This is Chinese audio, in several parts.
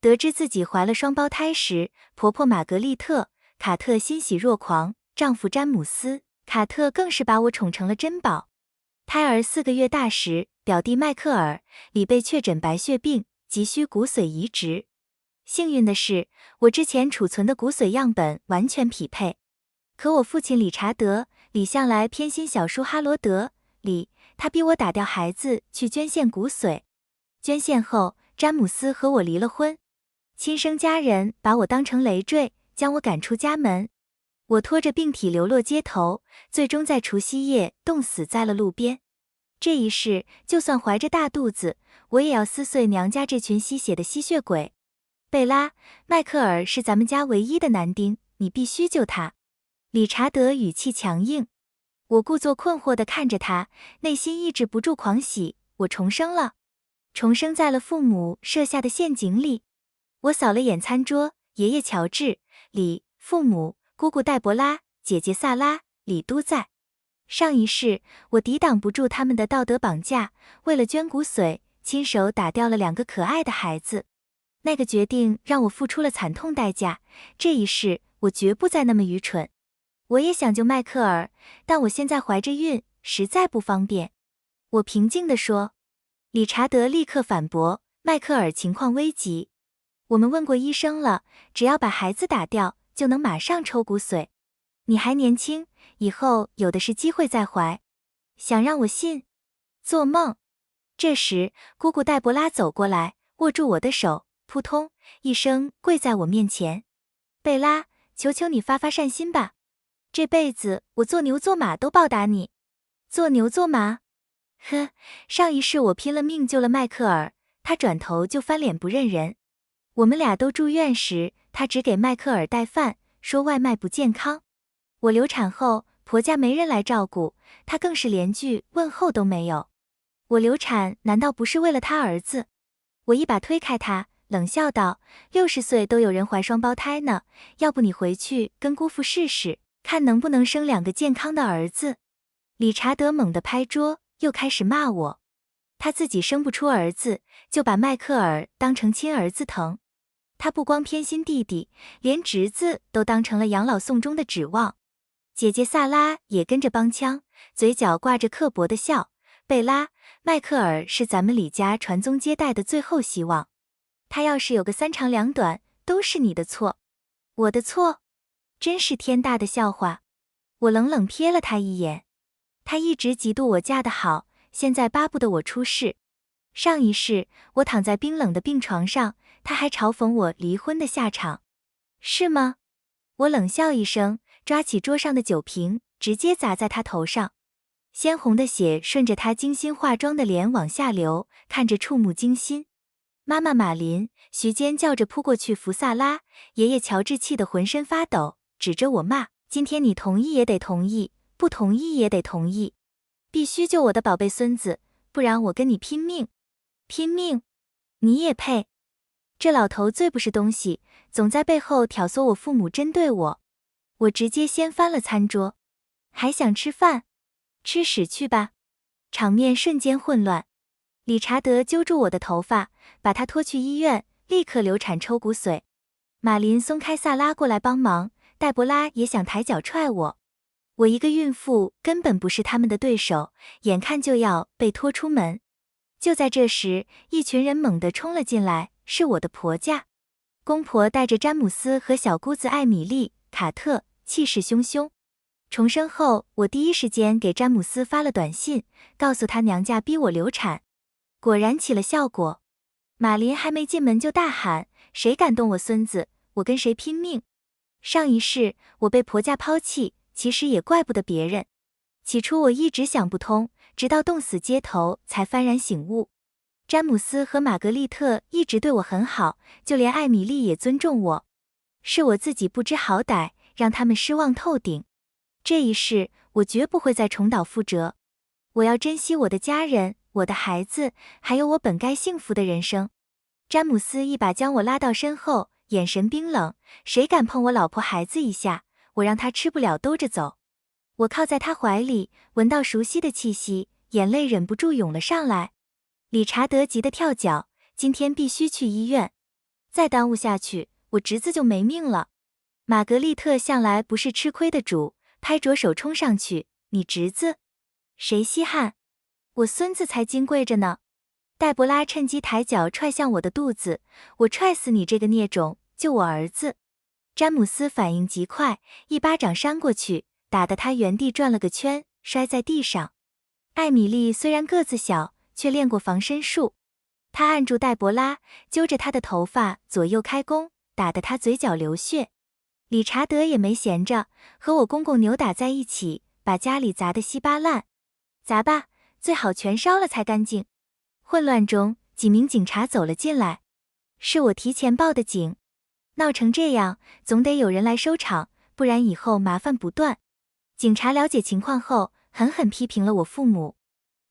得知自己怀了双胞胎时，婆婆玛格丽特、卡特欣喜若狂，丈夫詹姆斯、卡特更是把我宠成了珍宝。胎儿4个月大时，表弟迈克尔里被确诊白血病，急需骨髓移植。幸运的是，我之前储存的骨髓样本完全匹配。可我父亲理查德里向来偏心小叔哈罗德里，他逼我打掉孩子去捐献骨髓。捐献后，詹姆斯和我离了婚。亲生家人把我当成累赘，将我赶出家门。我拖着病体流落街头，最终在除夕夜冻死在了路边。这一世，就算怀着大肚子，我也要撕碎娘家这群吸血的吸血鬼。贝拉，迈克尔是咱们家唯一的男丁，你必须救他。理查德语气强硬。我故作困惑地看着他，内心抑制不住狂喜，我重生了，重生在了父母设下的陷阱里。我扫了眼餐桌，爷爷乔治、李、父母、姑姑黛博拉、姐姐萨拉、李都在。上一世，我抵挡不住他们的道德绑架，为了捐骨髓，亲手打掉了2个可爱的孩子。那个决定让我付出了惨痛代价，这一世，我绝不再那么愚蠢。我也想救迈克尔，但我现在怀着孕，实在不方便。我平静地说。理查德立刻反驳，迈克尔情况危急。我们问过医生了，只要把孩子打掉，就能马上抽骨髓。你还年轻，以后有的是机会再怀。想让我信？做梦！这时，姑姑黛博拉走过来，握住我的手，扑通一声跪在我面前。贝拉，求求你发发善心吧。这辈子我做牛做马都报答你。做牛做马？呵，上一世我拼了命救了迈克尔，他转头就翻脸不认人。我们俩都住院时，他只给迈克尔带饭，说外卖不健康。我流产后，婆家没人来照顾，他更是连句问候都没有。我流产难道不是为了他儿子？我一把推开他，冷笑道：60岁都有人怀双胞胎呢，要不你回去跟姑父试试，看能不能生2个健康的儿子。理查德猛地拍桌，又开始骂我。他自己生不出儿子，就把迈克尔当成亲儿子疼。他不光偏心弟弟，连侄子都当成了养老送终的指望。姐姐萨拉也跟着帮腔，嘴角挂着刻薄的笑。贝拉，迈克尔是咱们李家传宗接代的最后希望，他要是有个3长2短，都是你的错。我的错？真是天大的笑话。我冷冷瞥了他一眼。他一直嫉妒我嫁得好，现在巴不得我出事。上一世，我躺在冰冷的病床上，他还嘲讽我离婚的下场。是吗？我冷笑一声，抓起桌上的酒瓶，直接砸在他头上。鲜红的血顺着他精心化妆的脸往下流，看着触目惊心。妈妈马林、徐尖叫着扑过去扶萨拉，爷爷乔治气得浑身发抖，指着我骂：今天你同意也得同意，不同意也得同意，必须救我的宝贝孙子，不然我跟你拼命！拼命？你也配？这老头最不是东西，总在背后挑唆我父母针对我。我直接掀翻了餐桌。还想吃饭？吃屎去吧！场面瞬间混乱。理查德揪住我的头发，把他拖去医院，立刻流产抽骨髓。马林松开萨拉过来帮忙，黛博拉也想抬脚踹我。我一个孕妇根本不是他们的对手，眼看就要被拖出门。就在这时，一群人猛地冲了进来，是我的婆家。公婆带着詹姆斯和小姑子艾米丽、卡特，气势汹汹。重生后，我第一时间给詹姆斯发了短信，告诉他娘家逼我流产。果然起了效果。马林还没进门就大喊：谁敢动我孙子，我跟谁拼命！上一世我被婆家抛弃，其实也怪不得别人。起初我一直想不通，直到冻死街头才幡然醒悟。詹姆斯和玛格丽特一直对我很好，就连艾米丽也尊重我。是我自己不知好歹，让他们失望透顶。这一世，我绝不会再重蹈覆辙。我要珍惜我的家人、我的孩子，还有我本该幸福的人生。詹姆斯一把将我拉到身后，眼神冰冷，谁敢碰我老婆孩子一下，我让他吃不了兜着走。我靠在他怀里，闻到熟悉的气息，眼泪忍不住涌了上来。理查德急得跳脚，今天必须去医院。再耽误下去，我侄子就没命了。玛格丽特向来不是吃亏的主，拍着手冲上去，你侄子？谁稀罕？我孙子才金贵着呢。黛博拉趁机抬脚踹向我的肚子，我踹死你这个孽种，救我儿子！詹姆斯反应极快，一巴掌扇过去，打得他原地转了个圈，摔在地上。艾米丽虽然个子小，却练过防身术。她按住黛博拉，揪着她的头发左右开弓，打得她嘴角流血。理查德也没闲着，和我公公扭打在一起，把家里砸得稀巴烂。砸吧，最好全烧了才干净。混乱中，几名警察走了进来。是我提前报的警。闹成这样，总得有人来收场，不然以后麻烦不断。警察了解情况后，狠狠批评了我父母。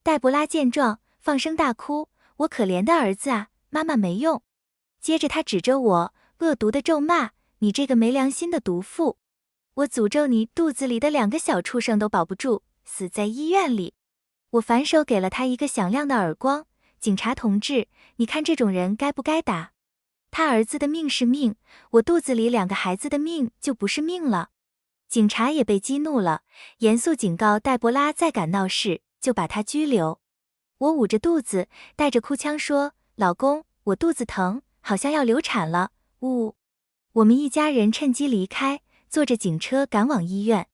黛博拉见状，放声大哭：“我可怜的儿子啊，妈妈没用。”接着他指着我，恶毒的咒骂：“你这个没良心的毒妇！我诅咒你肚子里的2个小畜生都保不住，死在医院里！”我反手给了他一个响亮的耳光。警察同志，你看这种人该不该打？他儿子的命是命，我肚子里2个孩子的命就不是命了。警察也被激怒了，严肃警告黛博拉再敢闹事，就把他拘留。我捂着肚子，带着哭腔说：“老公，我肚子疼，好像要流产了。”呜！我们一家人趁机离开，坐着警车赶往医院。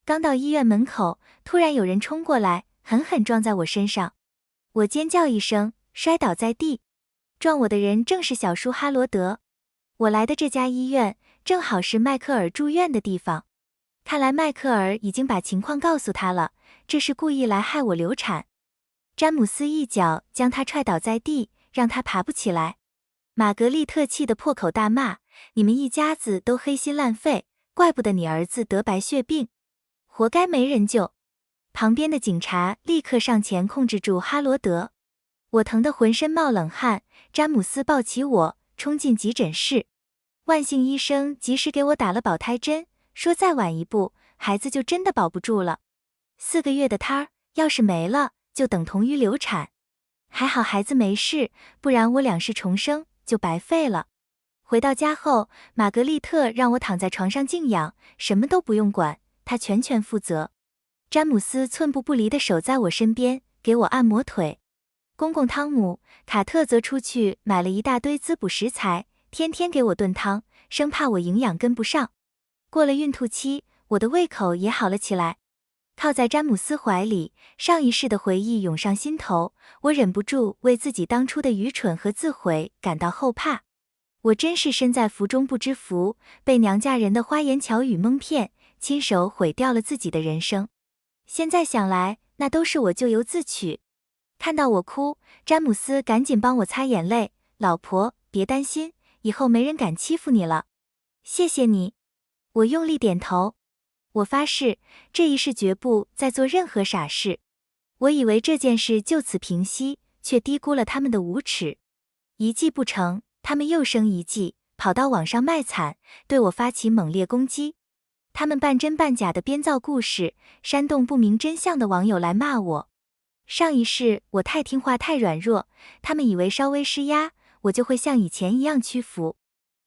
刚到医院门口，突然有人冲过来，狠狠撞在我身上。我尖叫一声，摔倒在地。撞我的人正是小叔哈罗德。我来的这家医院正好是迈克尔住院的地方。看来迈克尔已经把情况告诉他了，这是故意来害我流产。詹姆斯一脚将他踹倒在地，让他爬不起来。玛格丽特气得破口大骂：“你们一家子都黑心烂肺，怪不得你儿子得白血病，活该没人救。”旁边的警察立刻上前控制住哈罗德。我疼得浑身冒冷汗，詹姆斯抱起我，冲进急诊室。万幸医生及时给我打了保胎针，说再晚一步，孩子就真的保不住了。4个月的胎儿，要是没了，就等同于流产。还好孩子没事，不然我两世重生就白费了。回到家后，玛格丽特让我躺在床上静养，什么都不用管，她全权负责。詹姆斯寸步不离地守在我身边，给我按摩腿。公公汤姆、卡特则出去买了一大堆滋补食材，天天给我炖汤，生怕我营养跟不上。过了孕吐期，我的胃口也好了起来。靠在詹姆斯怀里，上一世的回忆涌上心头，我忍不住为自己当初的愚蠢和自毁感到后怕。我真是身在福中不知福，被娘家人的花言巧语蒙骗，亲手毁掉了自己的人生。现在想来，那都是我咎由自取。看到我哭，詹姆斯赶紧帮我擦眼泪：“老婆，别担心，以后没人敢欺负你了。”谢谢你。我用力点头。我发誓，这一世绝不再做任何傻事。我以为这件事就此平息，却低估了他们的无耻。一计不成，他们又生一计，跑到网上卖惨，对我发起猛烈攻击。他们半真半假的编造故事，煽动不明真相的网友来骂我。上一世我太听话太软弱，他们以为稍微施压，我就会像以前一样屈服。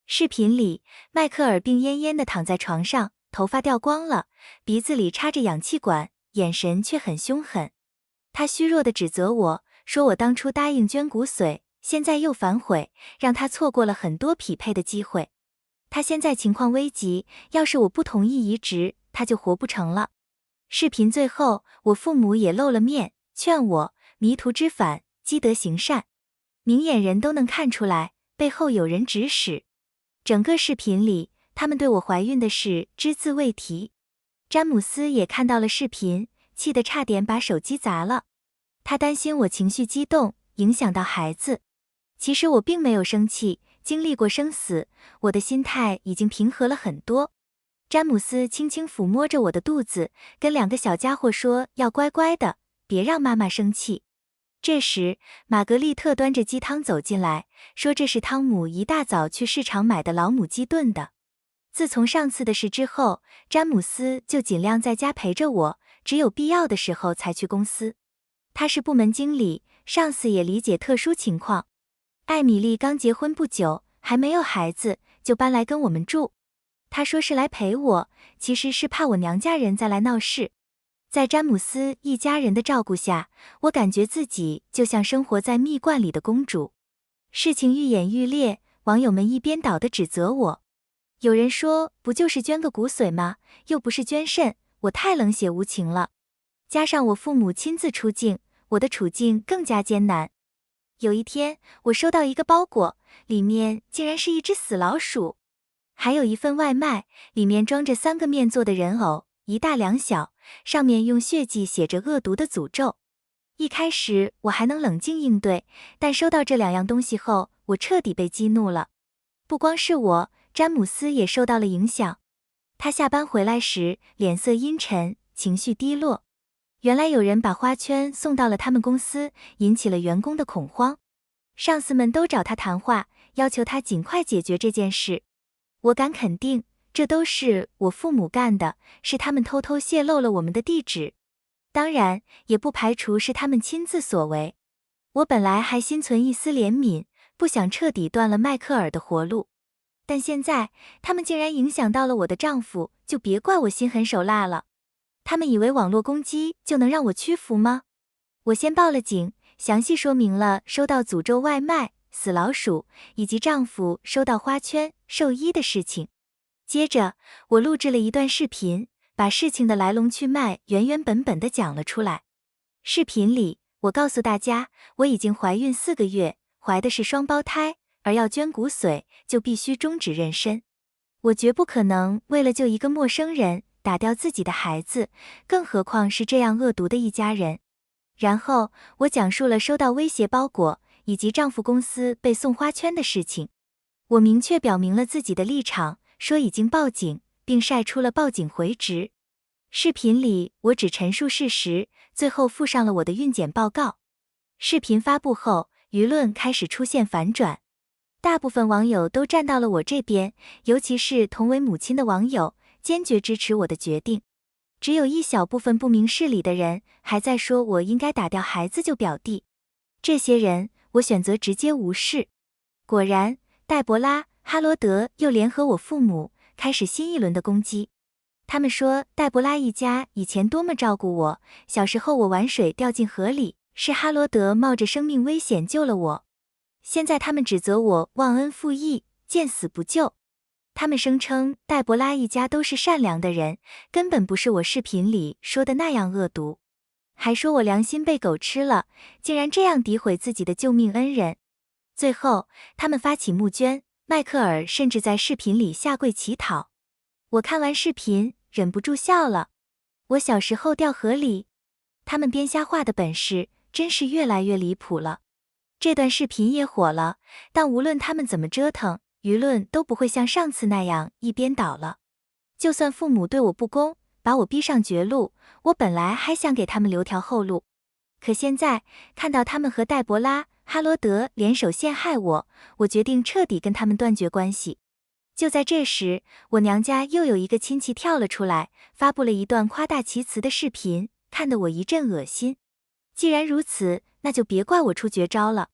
视频里，迈克尔病恹恹地躺在床上，头发掉光了，鼻子里插着氧气管，眼神却很凶狠。他虚弱地指责我，说我当初答应捐骨髓，现在又反悔，让他错过了很多匹配的机会。他现在情况危急，要是我不同意移植，他就活不成了。视频最后，我父母也露了面，劝我迷途知返，积德行善。明眼人都能看出来，背后有人指使。整个视频里，他们对我怀孕的事只字未提。詹姆斯也看到了视频，气得差点把手机砸了。他担心我情绪激动，影响到孩子。其实我并没有生气，经历过生死，我的心态已经平和了很多。詹姆斯轻轻抚摸着我的肚子，跟2个小家伙说要乖乖的，别让妈妈生气。这时，玛格丽特端着鸡汤走进来，说这是汤姆一大早去市场买的老母鸡炖的。自从上次的事之后，詹姆斯就尽量在家陪着我，只有必要的时候才去公司。他是部门经理，上司也理解特殊情况。艾米丽刚结婚不久，还没有孩子就搬来跟我们住。他说是来陪我，其实是怕我娘家人再来闹事。在詹姆斯一家人的照顾下，我感觉自己就像生活在蜜罐里的公主。事情愈演愈烈，网友们一边倒地指责我。有人说，不就是捐个骨髓吗？又不是捐肾，我太冷血无情了。加上我父母亲自出境，我的处境更加艰难。有一天，我收到一个包裹，里面竟然是一只死老鼠。还有一份外卖，里面装着3个面做的人偶，一大两小，上面用血迹写着恶毒的诅咒。一开始我还能冷静应对，但收到这2样东西后，我彻底被激怒了。不光是我，詹姆斯也受到了影响。他下班回来时，脸色阴沉，情绪低落。原来有人把花圈送到了他们公司，引起了员工的恐慌。上司们都找他谈话，要求他尽快解决这件事。我敢肯定，这都是我父母干的，是他们偷偷泄露了我们的地址。当然，也不排除是他们亲自所为。我本来还心存一丝怜悯，不想彻底断了迈克尔的活路。但现在，他们竟然影响到了我的丈夫，就别怪我心狠手辣了。他们以为网络攻击就能让我屈服吗？我先报了警，详细说明了收到诅咒外卖、死老鼠，以及丈夫收到花圈、寿衣的事情。接着，我录制了一段视频，把事情的来龙去脉原本地讲了出来。视频里，我告诉大家，我已经怀孕4个月，怀的是双胞胎，而要捐骨髓，就必须终止妊娠。我绝不可能为了救一个陌生人，打掉自己的孩子，更何况是这样恶毒的一家人。然后，我讲述了收到威胁包裹，以及丈夫公司被送花圈的事情。我明确表明了自己的立场，说已经报警，并晒出了报警回执。视频里，我只陈述事实，最后附上了我的孕检报告。视频发布后，舆论开始出现反转。大部分网友都站到了我这边，尤其是同为母亲的网友，坚决支持我的决定。只有一小部分不明事理的人还在说我应该打掉孩子就表弟。这些人，我选择直接无视。果然，黛博拉、哈罗德又联合我父母，开始新一轮的攻击。他们说黛博拉一家以前多么照顾我，小时候我玩水掉进河里，是哈罗德冒着生命危险救了我。现在他们指责我忘恩负义，见死不救。他们声称黛博拉一家都是善良的人，根本不是我视频里说的那样恶毒，还说我良心被狗吃了，竟然这样诋毁自己的救命恩人。最后，他们发起募捐，迈克尔甚至在视频里下跪乞讨。我看完视频，忍不住笑了。我小时候掉河里，他们编瞎话的本事真是越来越离谱了。这段视频也火了，但无论他们怎么折腾，舆论都不会像上次那样一边倒了。就算父母对我不公，把我逼上绝路，我本来还想给他们留条后路。可现在看到他们和黛博拉、哈罗德联手陷害我，我决定彻底跟他们断绝关系。就在这时，我娘家又有一个亲戚跳了出来，发布了一段夸大其词的视频，看得我一阵恶心。既然如此，那就别怪我出绝招了。